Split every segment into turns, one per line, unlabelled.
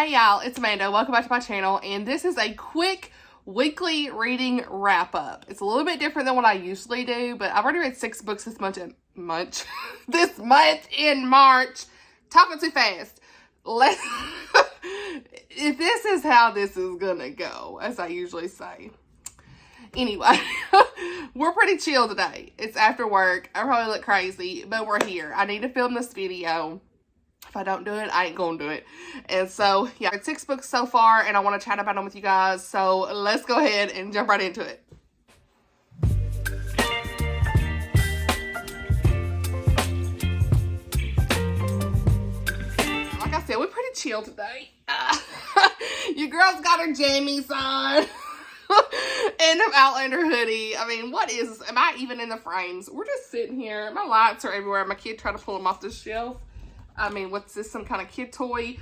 Hey y'all, it's Amanda. Welcome back to my channel, and this is a quick weekly reading wrap-up. It's a little bit different than what I usually do, but I've already read 6 books this month this month in March. Talking too fast. If this is how this is gonna go, as I usually say. Anyway, we're pretty chill today. It's after work. I probably look crazy, but we're here. I need to film this video. If I don't do it, I ain't gonna do it. And so, yeah, it's 6 books so far, and I want to chat about them with you guys. So let's go ahead and jump right into it. Like I said, we're pretty chill today. Your girl's got her jammies on. And an Outlander hoodie. I mean, what is this? Am I even in the frames? We're just sitting here. My lights are everywhere. My kid tried to pull them off the shelf. I mean, what's this, some kind of kid toy?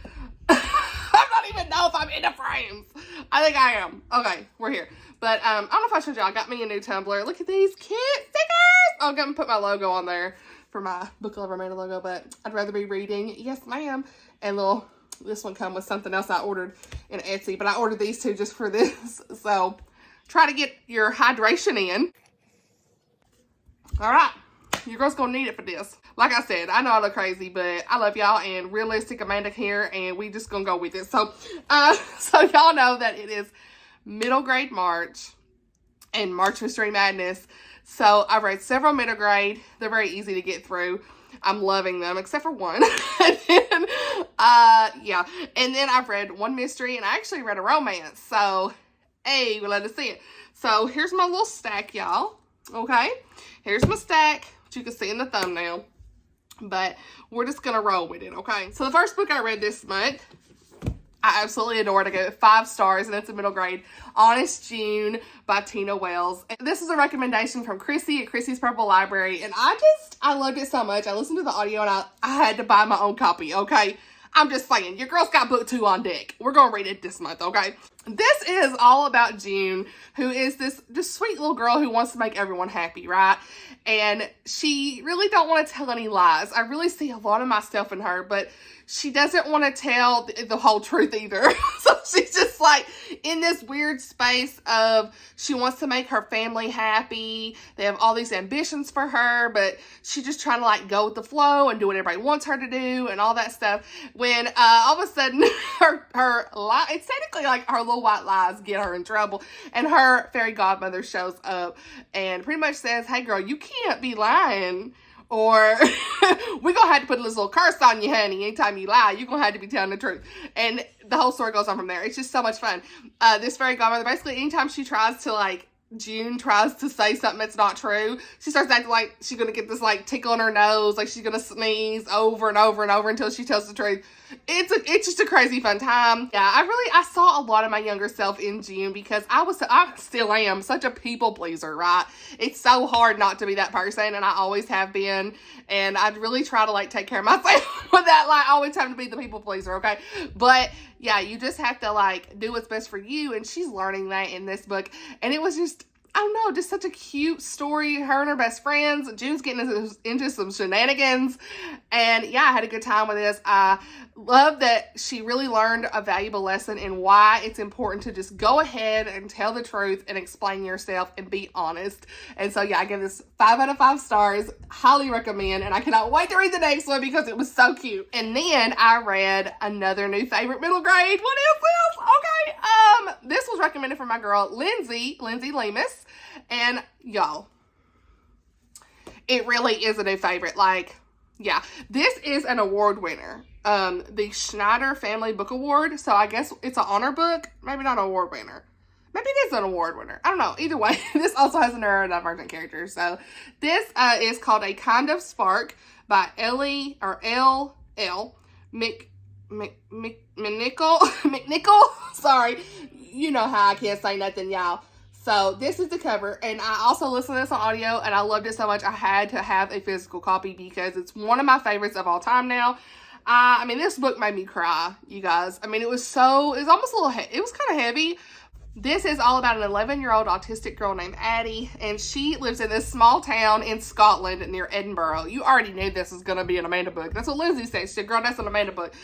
I don't even know if I'm in the frames. I think I am. Okay, we're here. But I don't know if I showed y'all. I got me a new tumbler. Look at these cute stickers. I'm going to put my logo on there for my Book Lover Amanda logo, but I'd rather be reading. Yes, ma'am. And this one come with something else I ordered in Etsy, but I ordered these two just for this. So try to get your hydration in. All right. Your girl's gonna need it for this. Like I said, I know I look crazy, but I love y'all, and realistic Amanda here, and we just gonna go with it. So, so y'all know that it is middle grade March and March Mystery Madness. So I've read several middle grade. They're very easy to get through. I'm loving them, except for one. And then, yeah. And then I've read one mystery, and I actually read a romance. So, hey, we'll let us see it. So here's my little stack, y'all. Okay, here's my stack. You can see in the thumbnail, but we're just gonna roll with it. Okay, so the first book I read this month, I absolutely adored. I gave it 5 stars, and it's a middle grade, Honest June by Tina Wells. And this is a recommendation from Chrissy at Chrissy's Purple Library, and I loved it so much. I listened to the audio, and I had to buy my own copy. Okay, I'm just saying, your girl's got book 2 on deck. We're gonna read it this month. Okay, this is all about June, who is this sweet little girl who wants to make everyone happy, right? And she really don't want to tell any lies. I really see a lot of myself in her, but she doesn't want to tell the whole truth either. So she's just like in this weird space of she wants to make her family happy. They have all these ambitions for her, but she's just trying to like go with the flow and do what everybody wants her to do and all that stuff. When all of a sudden her lie, it's technically like her little white lies get her in trouble, and her fairy godmother shows up and pretty much says, "Hey girl, you can't be lying, or we're gonna have to put this little curse on you, honey. Anytime you lie, you're gonna have to be telling the truth." And the whole story goes on from there. It's just so much fun. This fairy godmother, basically anytime she tries to like, June tries to say something that's not true, she starts acting like she's gonna get this like tickle in her nose, like she's gonna sneeze over and over and over until she tells the truth. It's just a crazy fun time. Yeah, I saw a lot of my younger self in June, because I still am such a people pleaser, right? It's so hard not to be that person, and I always have been, and I'd really try to like take care of myself with that, like always having to be the people pleaser, okay? But yeah, you just have to like do what's best for you, and she's learning that in this book, and it was just, I don't know, just such a cute story. Her and her best friends. June's getting into some shenanigans. And yeah, I had a good time with this. I love that she really learned a valuable lesson in why it's important to just go ahead and tell the truth and explain yourself and be honest. And so yeah, I give this 5 out of 5 stars. Highly recommend. And I cannot wait to read the next one because it was so cute. And then I read another new favorite middle grade. What is this? Okay. This was recommended from my girl, Lindsay Lemus. And y'all, it really is a new favorite. Like, yeah, this is an award winner. The Schneider Family Book Award. So I guess it's an honor book. Maybe not an award winner. Maybe it is an award winner. I don't know. Either way, this also has a neurodivergent character. So this is called A Kind of Spark by L.L. McNichol. Sorry. You know how I can't say nothing, y'all. So this is the cover, and I also listened to this on audio, and I loved it so much I had to have a physical copy because it's one of my favorites of all time now. I mean, this book made me cry, you guys. I mean, it was almost a little, it was kind of heavy. This is all about an 11-year-old autistic girl named Addie, and she lives in this small town in Scotland near Edinburgh. You already knew this was going to be an Amanda book. That's what Lindsay said. She said, girl, that's an Amanda book.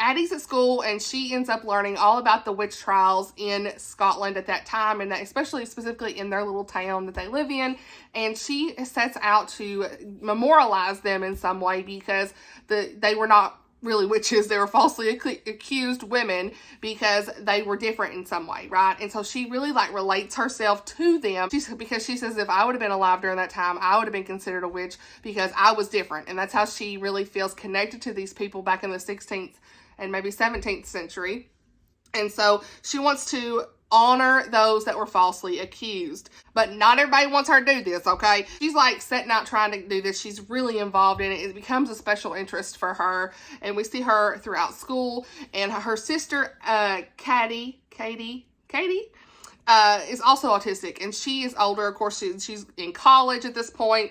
Addie's at school, and she ends up learning all about the witch trials in Scotland at that time, and especially specifically in their little town that they live in. And she sets out to memorialize them in some way, because they were not really witches. They were falsely accused women because they were different in some way, right? And so she really like relates herself to them, because she says, if I would have been alive during that time, I would have been considered a witch because I was different. And that's how she really feels connected to these people back in the 16th and maybe 17th century. And so she wants to honor those that were falsely accused. But not everybody wants her to do this, okay? She's like setting out trying to do this. She's really involved in it. It becomes a special interest for her. And we see her throughout school. And her sister, Katie, is also autistic. And she is older. Of course, she's in college at this point.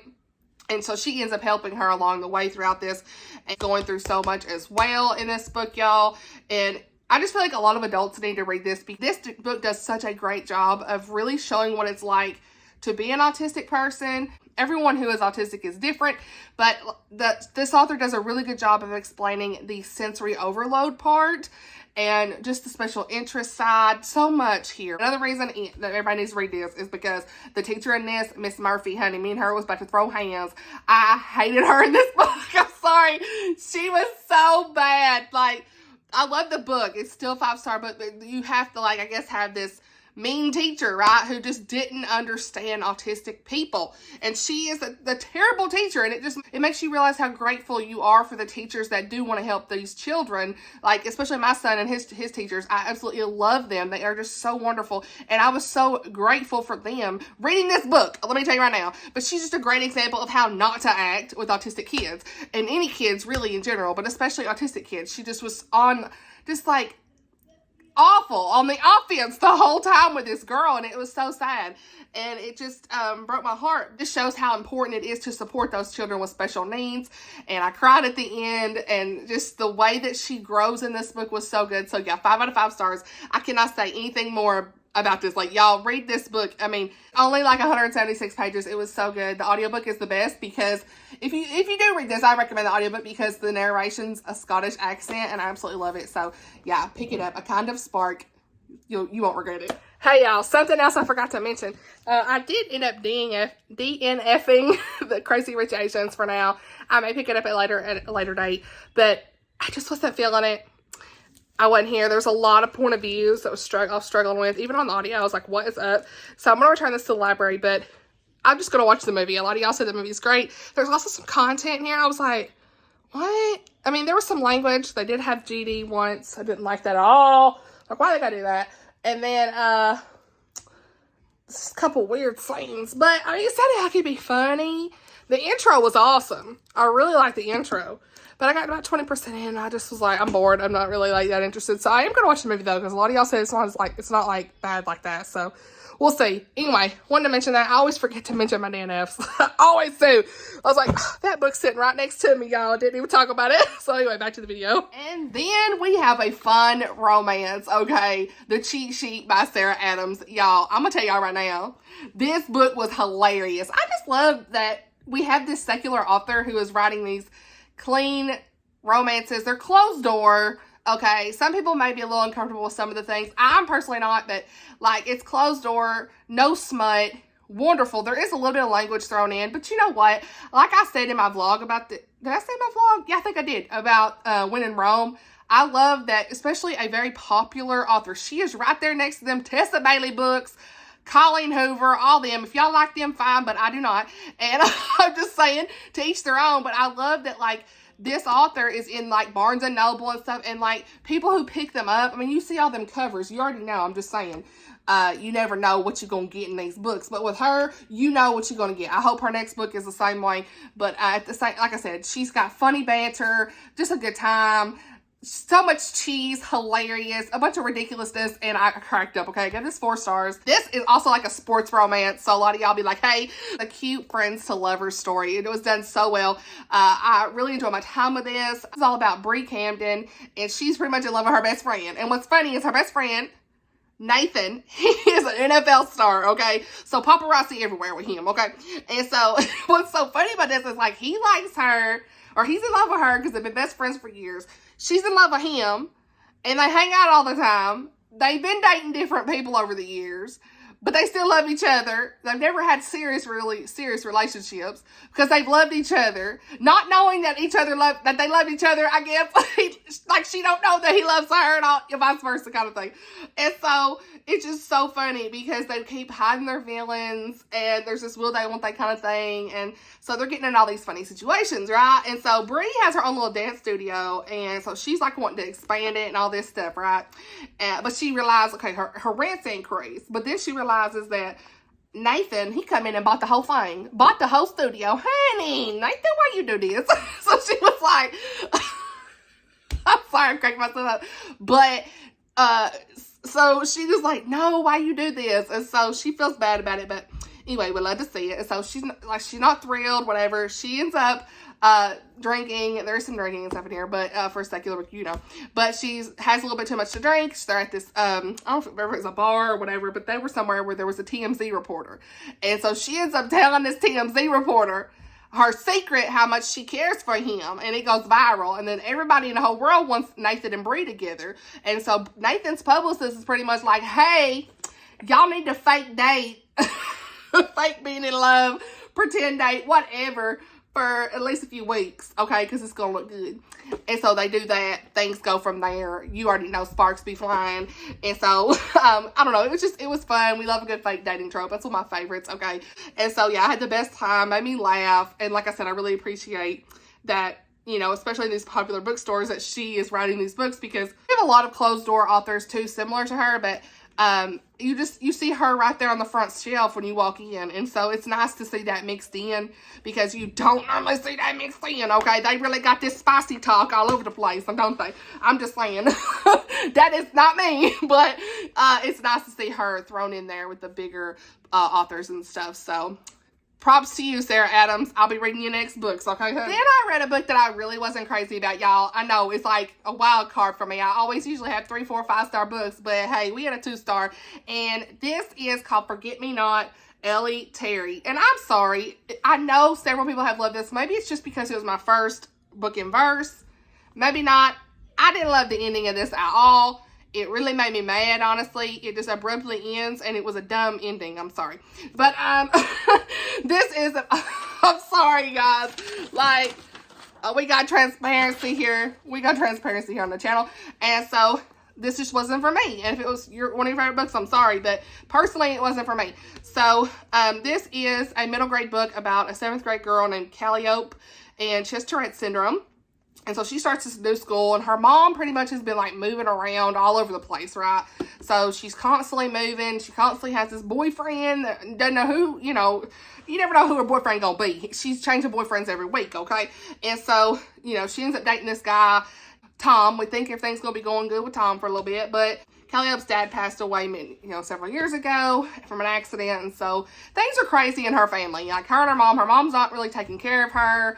And so she ends up helping her along the way throughout this, and going through so much as well in this book, y'all. And I just feel like a lot of adults need to read this, because this book does such a great job of really showing what it's like to be an autistic person. Everyone who is autistic is different, but this author does a really good job of explaining the sensory overload part and just the special interest side. So much here. Another reason that everybody needs to read this is because the teacher in this, Miss Murphy, honey, me and her was about to throw hands. I hated her in this book. I'm sorry. She was so bad. Like, I love the book. It's still 5-star, but you have to, like, I guess, have this mean teacher, right, who just didn't understand autistic people. And she is the terrible teacher, and it makes you realize how grateful you are for the teachers that do want to help these children. Like, especially my son and his teachers. I absolutely love them. They are just so wonderful, and I was so grateful for them reading this book, let me tell you right now. But she's just a great example of how not to act with autistic kids, and any kids really in general, but especially autistic kids. She just was on, just like, awful on the offense the whole time with this girl, and it was so sad, and it just broke my heart. This shows how important it is to support those children with special needs, and I cried at the end, and just the way that she grows in this book was so good. So yeah, 5 out of 5 stars. I cannot say anything more about this. Like, y'all read this book. I mean, only like 176 pages. It was so good. The audiobook is the best, because if you do read this, I recommend the audiobook, because the narration's a Scottish accent, and I absolutely love it. So yeah, pick it up. A Kind of Spark. You won't regret it. Hey y'all, something else I forgot to mention. I did end up DNFing the Crazy Rich Asians for now. I may pick it up at a later date, but I just wasn't feeling it. I wasn't here. There's a lot of point of views that I was struggling with. Even on the audio, I was like, what is up? So I'm going to return this to the library, but I'm just going to watch the movie. A lot of y'all said the movie's great. There's also some content in here. I was like, what? I mean, there was some language. They did have GD once. I didn't like that at all. Like, why they got to do that? And then, just a couple weird scenes. But, I mean, it sounded like it'd be funny. The intro was awesome. I really liked the intro. But I got about 20% in, and I just was like, I'm bored. I'm not really like that interested. So I am going to watch the movie though, because a lot of y'all said it's not like bad like that. So we'll see. Anyway, wanted to mention that. I always forget to mention my DNFs. I always do. I was like, oh, that book's sitting right next to me, y'all. Didn't even talk about it. So anyway, back to the video. And then we have a fun romance, okay? The Cheat Sheet by Sarah Adams. Y'all, I'm going to tell y'all right now, this book was hilarious. I just love that we have this secular author who is writing these clean romances. They're closed door, okay? Some people may be a little uncomfortable with some of the things. I'm personally not, but like, it's closed door, no smut, wonderful. There is a little bit of language thrown in, but you know what? Like I said in my vlog about did I say my vlog? Yeah, I think I did, about When in Rome. I love that, especially a very popular author. She is right there next to them. Tessa Bailey books, Colleen Hoover, all them. If y'all like them, fine, but I do not. And I'm just saying, to each their own. But I love that, like, this author is in, like, Barnes & Noble and stuff. And, like, people who pick them up, I mean, you see all them covers. You already know. I'm just saying. You never know what you're going to get in these books. But with her, you know what you're going to get. I hope her next book is the same way. But at the same, like I said, she's got funny banter, just a good time. So much cheese, hilarious, a bunch of ridiculousness, and I cracked up, okay? I give this 4 stars. This is also like a sports romance, so a lot of y'all be like, hey, a cute friends to lovers story. It was done so well. I really enjoyed my time with this. It's all about Bree Camden, and she's pretty much in love with her best friend. And what's funny is her best friend, Nathan, he is an NFL star, okay? So paparazzi everywhere with him, okay? And so what's so funny about this is, like, he likes her, or he's in love with her because they've been best friends for years. she's in love with him, and they hang out all the time. They've been dating different people over the years, but they still love each other. They've never had really serious relationships because they've loved each other, not knowing that they love each other. I guess like she don't know that he loves her and all, vice versa kind of thing. And so it's just so funny because they keep hiding their feelings, and there's this will they won't they kind of thing, and so they're getting in all these funny situations, right? And so Bree has her own little dance studio, and so she's like wanting to expand it and all this stuff, right? But she realized, okay, her rent's increased, but then she realizes that Nathan, he come in and bought the whole thing, bought the whole studio. Honey, Nathan, why you do this? So she was like, I'm sorry, I'm cracking myself up, but so she was like, no, why you do this? And so she feels bad about it, but anyway, we love to see it. And so she's not thrilled, whatever. She ends up drinking. There's some drinking and stuff in here, but for secular, but she has a little bit too much to drink. They're at this I don't know if it was a bar or whatever, but they were somewhere where there was a TMZ reporter, and so she ends up telling this TMZ reporter her secret, how much she cares for him, and it goes viral, and then everybody in the whole world wants Nathan and Bree together. And so Nathan's publicist is pretty much like, hey, y'all need to fake date, fake being in love, pretend date, whatever, for at least a few weeks, okay, because it's gonna look good. And so they do that. Things go from there. You already know sparks be flying. And so, I don't know. It was fun. We love a good fake dating trope. That's one of my favorites, okay? And so, yeah, I had the best time. Made me laugh. And like I said, I really appreciate that, especially in these popular bookstores, that she is writing these books, because we have a lot of closed door authors too, similar to her, but you see her right there on the front shelf when you walk in, and so it's nice to see that mixed in, because you don't normally see that mixed in, okay? They really got this spicy talk all over the place, don't they? I'm just saying. That is not me, but it's nice to see her thrown in there with the bigger authors and stuff. So props to you, Sarah Adams. I'll be reading your next books, okay? Then I read a book that I really wasn't crazy about, y'all. I know, it's like a wild card for me. I always usually have 3, 4, 5-star books, but hey, we had a 2-star. And this is called Forget Me Not, Ellie Terry. And I'm sorry, I know several people have loved this. Maybe it's just because it was my first book in verse. Maybe not. I didn't love the ending of this at all. It really made me mad, honestly. It just abruptly ends, and it was a dumb ending. I'm sorry. But, this is, I'm sorry, guys. Like, we got transparency here. We got transparency here on the channel. And so, this just wasn't for me. And if it was one of your favorite books, I'm sorry. But, personally, it wasn't for me. So, this is a middle grade book about a 7th grade girl named Calliope. And she has Tourette's syndrome. And so she starts this new school, and her mom pretty much has been like moving around all over the place, right? So she's constantly moving. She constantly has this boyfriend that doesn't know who, you never know who her boyfriend gonna be. She's changing boyfriends every week, okay? And so, she ends up dating this guy, Tom. We think everything's gonna be going good with Tom for a little bit, but Calliope's dad passed away, several years ago from an accident, and so things are crazy in her family. Like her and her mom's not really taking care of her.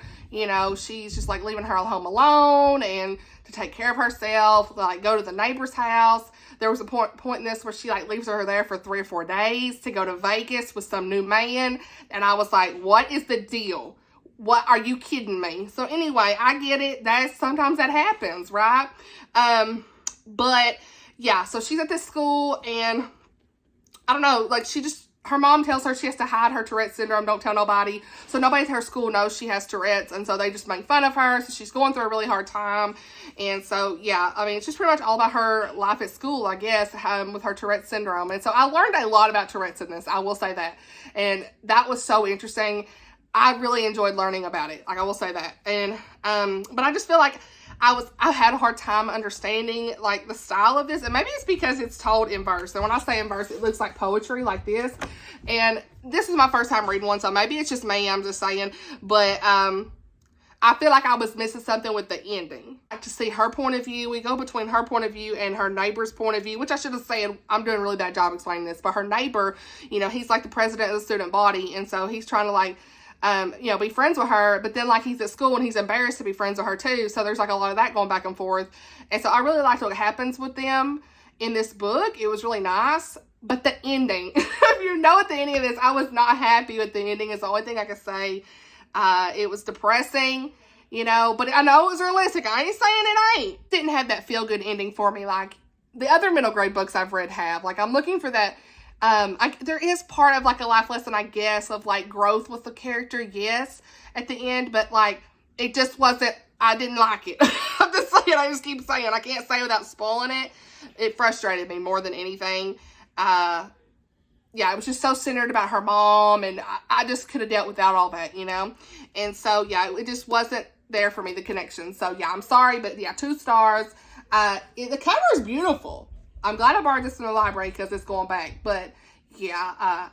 She's just like leaving her home alone and to take care of herself, like go to the neighbor's house. There was a point in this where she like leaves her there for 3 or 4 days to go to Vegas with some new man. And I was like, what is the deal? What, are you kidding me? So anyway, I get it. Sometimes that happens, right? But yeah, so she's at this school, and I don't know, like her mom tells her she has to hide her Tourette's syndrome, don't tell nobody. So nobody at her school knows she has Tourette's, and so they just make fun of her. So she's going through a really hard time. And so, yeah, I mean, it's just pretty much all about her life at school, I guess, with her Tourette's syndrome. And so I learned a lot about Tourette's in this, I will say that. And that was so interesting. I really enjoyed learning about it, like I will say that. And, but I just feel like I had a hard time understanding like the style of this, and maybe it's because it's told in verse. And when I say in verse, it looks like poetry like this. And this is my first time reading one, so maybe it's just me, I'm just saying. But I feel like I was missing something with the ending. I like to see her point of view. We go between her point of view and her neighbor's point of view, which I should have said, I'm doing a really bad job explaining this. But her neighbor, he's like the president of the student body, and so he's trying to like be friends with her, but then like he's at school and he's embarrassed to be friends with her too. So there's like a lot of that going back and forth. And so I really liked what happens with them in this book. It was really nice. But the ending, if you know at the ending of this, I was not happy with the ending is the only thing I could say. It was depressing. you know, but I know it was realistic. I ain't saying it ain't. Didn't have that feel-good ending for me like the other middle grade books I've read have. Like, I'm looking for that. There is part of, like, a life lesson, I guess, of, like, growth with the character, yes, at the end, but, like, it just wasn't, I didn't like it. I'm just saying, I just keep saying, I can't say without spoiling it. It frustrated me more than anything. Yeah, it was just so centered about her mom, and I just could have dealt without all that, you know? And so, yeah, it just wasn't there for me, the connection. So, yeah, I'm sorry, but, yeah, 2 stars. The cover is beautiful. I'm glad I borrowed this in the library because it's going back. But, yeah,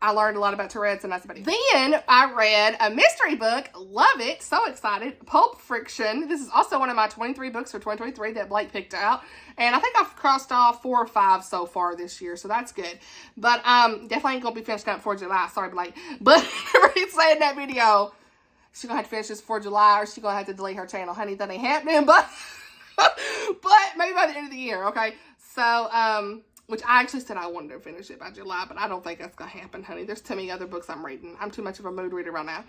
I learned a lot about Tourette's, and that's about it. Then I read a mystery book. Love it. So excited. Pulp Friction. This is also one of my 23 books for 2023 that Blake picked out. And I think I've crossed off 4 or 5 so far this year, so that's good. But definitely ain't going to be finished up before July. Sorry, Blake. But Reed said in that video, she's going to have to finish this before July, or she's going to have to delete her channel. Honey, that ain't happening, but maybe by the end of the year, okay? So, which I actually said I wanted to finish it by July, but I don't think that's going to happen, honey. There's too many other books I'm reading. I'm too much of a mood reader right now.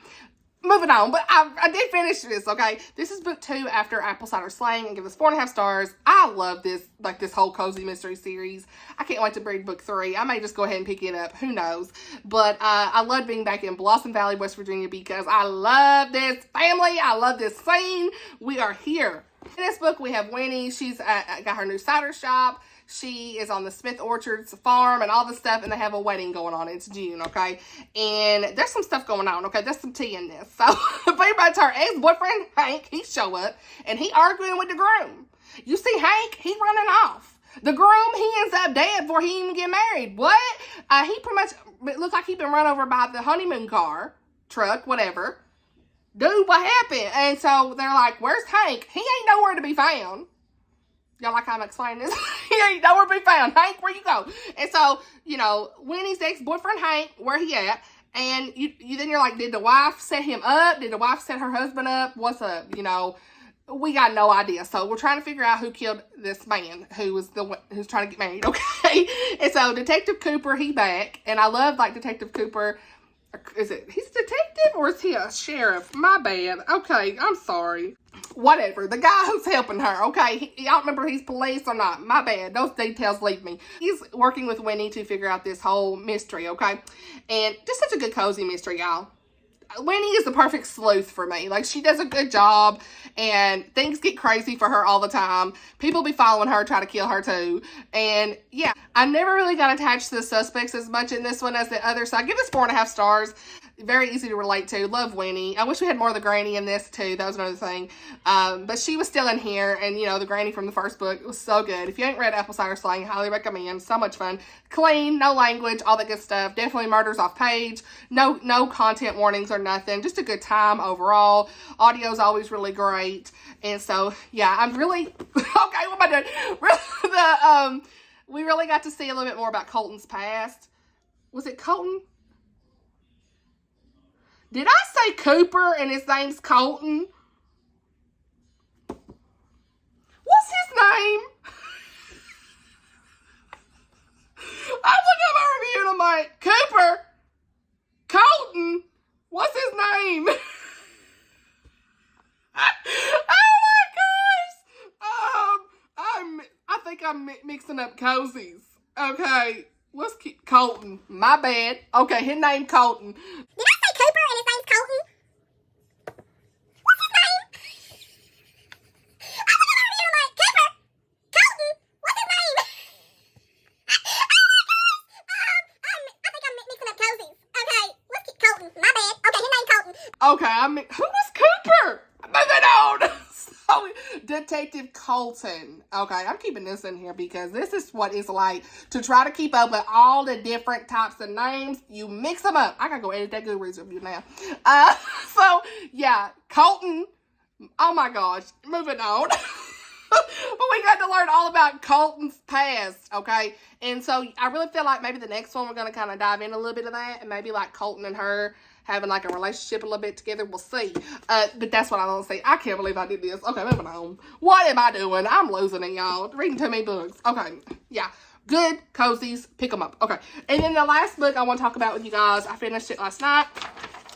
Moving on, but I did finish this, okay? This is book 2 after Apple Cider Slang, and give us 4.5 stars. I love this, like, this whole cozy mystery series. I can't wait to read book 3. I may just go ahead and pick it up. Who knows? But I love being back in Blossom Valley, West Virginia, because I love this family. I love this scene. We are here. In this book, we have Winnie. She's got her new cider shop. She is on the Smith Orchards farm and all this stuff, and they have a wedding going on. It's June, okay? And there's some stuff going on, okay? There's some tea in this. So, pretty much her ex-boyfriend, Hank, he show up, and he arguing with the groom. You see Hank, he running off. The groom, he ends up dead before he even get married. What? He pretty much, it looks like he been run over by the honeymoon car, truck, whatever. Dude, what happened? And so, they're like, where's Hank? He ain't nowhere to be found. Y'all like how I'm explaining this? He ain't nowhere to be found. Hank, where you go? And so, you know, Winnie's ex-boyfriend, Hank, where he at? And then you're like, did the wife set him up? Did the wife set her husband up? What's up? You know, we got no idea. So we're trying to figure out who killed this man who's trying to get married, okay? And so Detective Cooper, he back. And I love, like, Detective Cooper. He's a detective or is he a sheriff? My bad. Okay, I'm sorry. Whatever. The guy who's helping her, okay? I don't remember if he's police or not. My bad. Those details leave me. He's working with Winnie to figure out this whole mystery, okay? And just such a good cozy mystery, y'all. Winnie is the perfect sleuth for me. Like, she does a good job, and things get crazy for her all the time. People be following her, try to kill her too. And yeah, I never really got attached to the suspects as much in this one as the other, so I give this 4.5 stars. Very easy to relate to. Love Winnie. I wish we had more of the granny in this too. That was another thing. But she was still in here, and you know, the granny from the first book was so good. If you ain't read Apple Cider Slang, highly recommend. So much fun. Clean, no language, all that good stuff. Definitely murders off page. No content warnings or nothing. Just a good time overall. Audio's always really great. And so, yeah, I'm really okay, what am I doing? We really got to see a little bit more about Colton's past. Was it Colton? Did I say Cooper and his name's Colton? What's his name? I look at my review and I'm like, Cooper? Colton? What's his name? Oh my gosh! I think I'm mixing up cozies. Okay, let's keep Colton. My bad. Okay, his name Colton.
Did I say Cooper and his name's Colton? What's his name? I look at my review and I'm like, Cooper? Colton? What's his name? I think I'm mixing up cozies. Okay, let's keep Colton. My bad. Okay, his name's Colton.
Okay, who was Cooper? Moving on. So, Detective Colton. Okay, I'm keeping this in here because this is what it's like to try to keep up with all the different types of names. You mix them up. I gotta go edit that Goodreads review now. So, yeah, Colton. Oh my gosh. Moving on. But we got to learn all about Colton's past, okay? And so, I really feel like maybe the next one we're going to kind of dive in a little bit of that. And maybe like Colton and her having like a relationship a little bit together. We'll see. But that's what I want to say. I can't believe I did this. Okay, moving on. What am I doing? I'm losing it, y'all. Reading too many books. Okay, yeah. Good cozies. Pick them up. Okay. And then the last book I want to talk about with you guys, I finished it last night.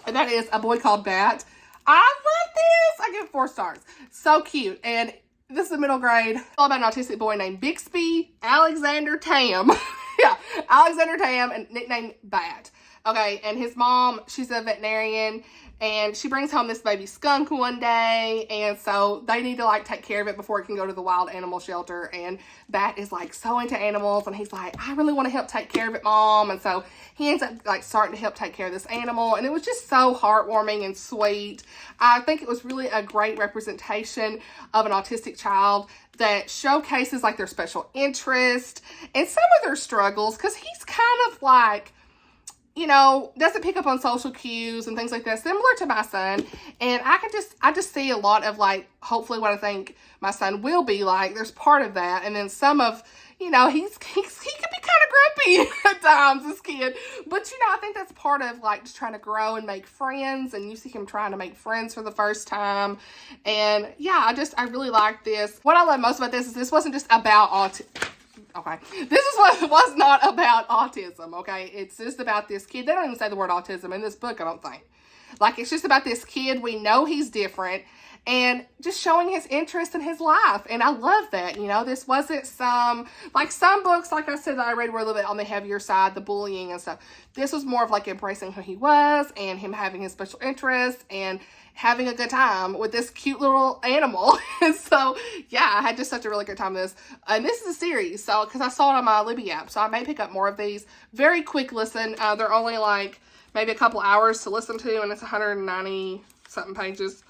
And that is A Boy Called Bat. I love this. I give it 4 stars. So cute. And this is a middle grade. All about an autistic boy named Bixby Alexander Tam. Yeah, Alexander Tam, and nicknamed Bat. Okay, and his mom, she's a veterinarian, and she brings home this baby skunk one day, and so they need to, like, take care of it before it can go to the wild animal shelter, and Bat is, like, so into animals, and he's like, I really want to help take care of it, Mom, and so he ends up, like, starting to help take care of this animal, and it was just so heartwarming and sweet. I think it was really a great representation of an autistic child that showcases, like, their special interest and some of their struggles, because he's kind of, like, you know, doesn't pick up on social cues and things like that, similar to my son. And I just see a lot of, like, hopefully what I think my son will be like. There's part of that. And then some of, you know, he can be kind of grumpy at times, this kid. But, you know, I think that's part of, like, just trying to grow and make friends. And you see him trying to make friends for the first time. And, yeah, I really like this. What I love most about this is this wasn't just about autism. Okay, this is what was not about autism, okay? It's just about this kid. They don't even say the word autism in this book, I don't think. Like, it's just about this kid. We know he's different, and just showing his interest in his life. And I love that, you know? This wasn't some books, like I said, that I read were a little bit on the heavier side, the bullying and stuff. This was more of, like, embracing who he was and him having his special interests and having a good time with this cute little animal. And so, yeah, I had just such a really good time with this. And this is a series, so, because I saw it on my Libby app, so I may pick up more of these. Very quick listen. They're only, like, maybe a couple hours to listen to, and it's 190-something pages.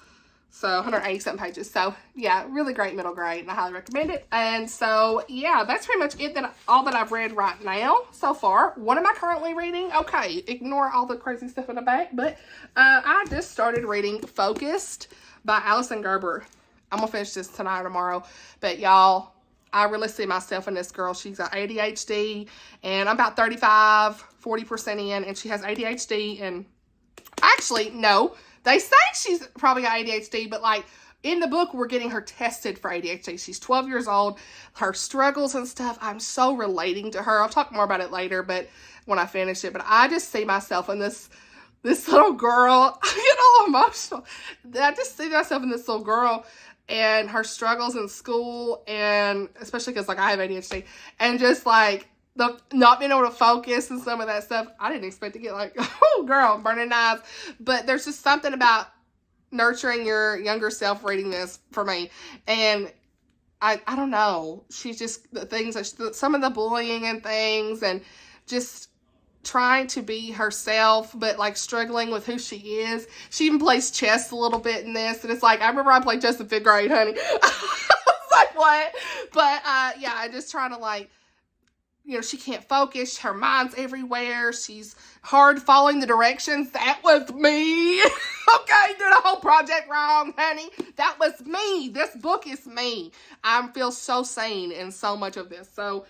So, 180-something pages. So, yeah, really great middle grade, and I highly recommend it. And so, yeah, that's pretty much it, all that I've read right now so far. What am I currently reading? Okay, ignore all the crazy stuff in the back, but I just started reading Focused by Alison Gerber. I'm going to finish this tonight or tomorrow. But, y'all, I really see myself in this girl. She's got ADHD, and I'm about 40% in, and she has ADHD, and actually, no. They say she's probably got ADHD, but, like, in the book, we're getting her tested for ADHD. She's 12 years old. Her struggles and stuff, I'm so relating to her. I'll talk more about it later, but when I finish it. But I just see myself in this little girl. I get all emotional. I just see myself in this little girl and her struggles in school, and especially because, like, I have ADHD, and just, like, the not being able to focus and some of that stuff. I didn't expect to get, like, oh, girl, burning eyes. But there's just something about nurturing your younger self reading this for me. And I don't know. She's just, the things, some of the bullying and things, and just trying to be herself, but, like, struggling with who she is. She even plays chess a little bit in this. And it's like, I remember I played chess in 5th grade, honey. I was like, what? But, yeah, I'm just trying to, like, you know, she can't focus. Her mind's everywhere. She's hard following the directions. That was me. Okay, doing a whole project wrong, honey. That was me. This book is me. I feel so sane in so much of this. So,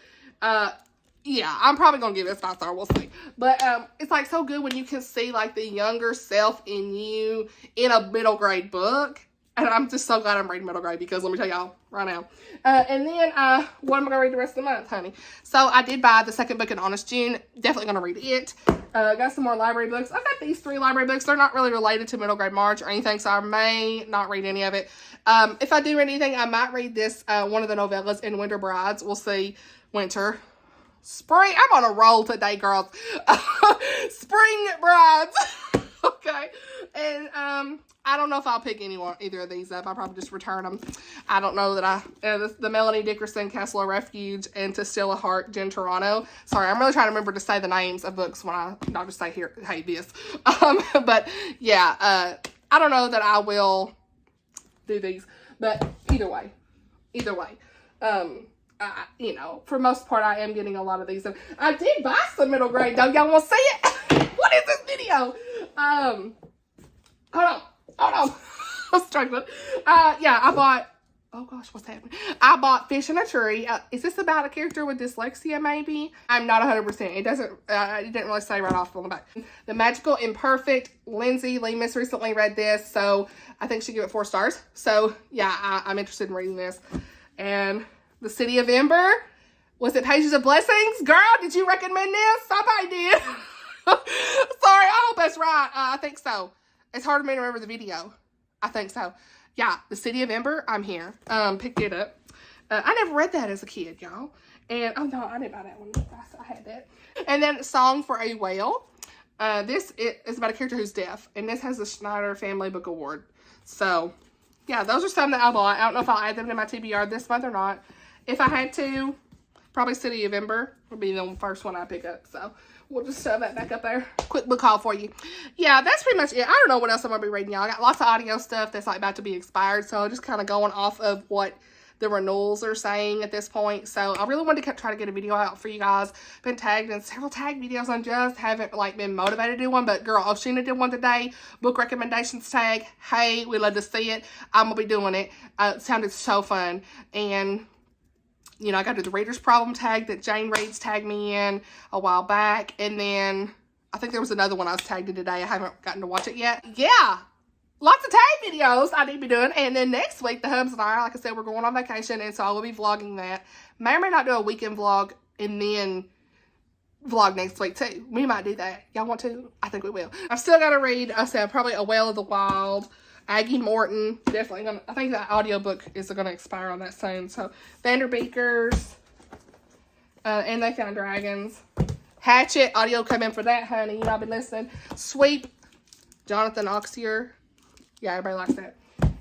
yeah, I'm probably going to give this 5 stars. We'll see. But it's, like, so good when you can see, like, the younger self in you in a middle grade book. And I'm just so glad I'm reading middle grade, because let me tell y'all right now. And then, what am I going to read the rest of the month, honey? So, I did buy the second book in Honest June. Definitely going to read it. Got some more library books. I've got these 3 library books. They're not really related to middle grade March or anything, so I may not read any of it. If I do read anything, I might read this, one of the novellas in Winter Brides. We'll see. Winter. Spring. I'm on a roll today, girls. Spring Brides. Okay. And, I don't know if I'll pick either of these up. I'll probably just return them. I don't know that the Melanie Dickerson, Castle of Refuge, and To Steal a Heart, Jen Toronto. Sorry, I'm really trying to remember to say the names of books when I not just say here, hey, this. But, yeah, I don't know that I will do these. But either way. You know, for most part, I am getting a lot of these. And I did buy some middle grade, though. Y'all want to see it? What is this video? Hold on. I'm struggling. Yeah, I bought, oh gosh, what's happening? I bought Fish in a Tree. Is this about a character with dyslexia, maybe? I'm not 100%. It didn't really say right off on the back. The Magical Imperfect. Lindsay Lemus recently read this, so I think she gave it 4 stars. So, yeah, I'm interested in reading this. And The City of Ember. Was it Pages of Blessings? Girl, did you recommend this? Somebody did. Sorry, I hope that's right. I think so. It's hard for me to remember the video. I think so. Yeah, The City of Ember. I'm here. Picked it up. I never read that as a kid, y'all. And, oh no, I didn't buy that one. I had that. And then Song for a Whale. This is about a character who's deaf. And this has the Schneider Family Book Award. So, yeah, those are some that I bought. I don't know if I'll add them to my TBR this month or not. If I had to, probably City of Ember would be the first one I pick up. So, we'll just shove that back up there. Quick book haul for you. Yeah, that's pretty much it. I don't know what else I'm going to be reading, y'all. I got lots of audio stuff that's like about to be expired. So, I'm just kind of going off of what the renewals are saying at this point. So I really wanted to try to get a video out for you guys. Been tagged in several tag videos on just haven't like been motivated to do one, but girl, Oshina did one today. Book recommendations tag. Hey, we love to see it. I'm gonna be doing it. It sounded so fun. And you know, I got to the Reader's Problem tag that Jane Reads tagged me in a while back. And then I think there was another one I was tagged in today. I haven't gotten to watch it yet. Yeah. Lots of tag videos I need to be doing. And then next week, the hubs and I, like I said, we're going on vacation. And so I will be vlogging that. May or may not do a weekend vlog and then vlog next week too. We might do that. Y'all want to? I think we will. I've still got to read, I said, probably A Whale of the Wild. Aggie Morton. Definitely going to, I think that audiobook is going to expire on that soon. So Vanderbeekers. And They Found Dragons. Hatchet. Audio come in for that, honey. You know, I've been listening. Sweep. Jonathan Oxier. Yeah, everybody likes that.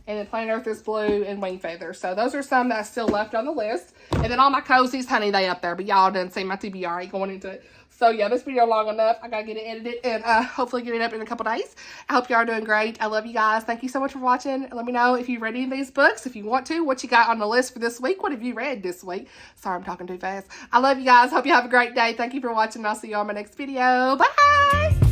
And then Planet Earth is Blue and Wing Feather. So those are some that's still left on the list. And then all my cozies, honey, they up there. But y'all didn't see my TBR ain't going into it. So yeah, this video long enough. I gotta get it edited and hopefully get it up in a couple days. I hope y'all are doing great. I love you guys. Thank you so much for watching. Let me know if you've read any of these books. If you want to, what you got on the list for this week. What have you read this week? Sorry, I'm talking too fast. I love you guys. Hope you have a great day. Thank you for watching. I'll see you on my next video. Bye!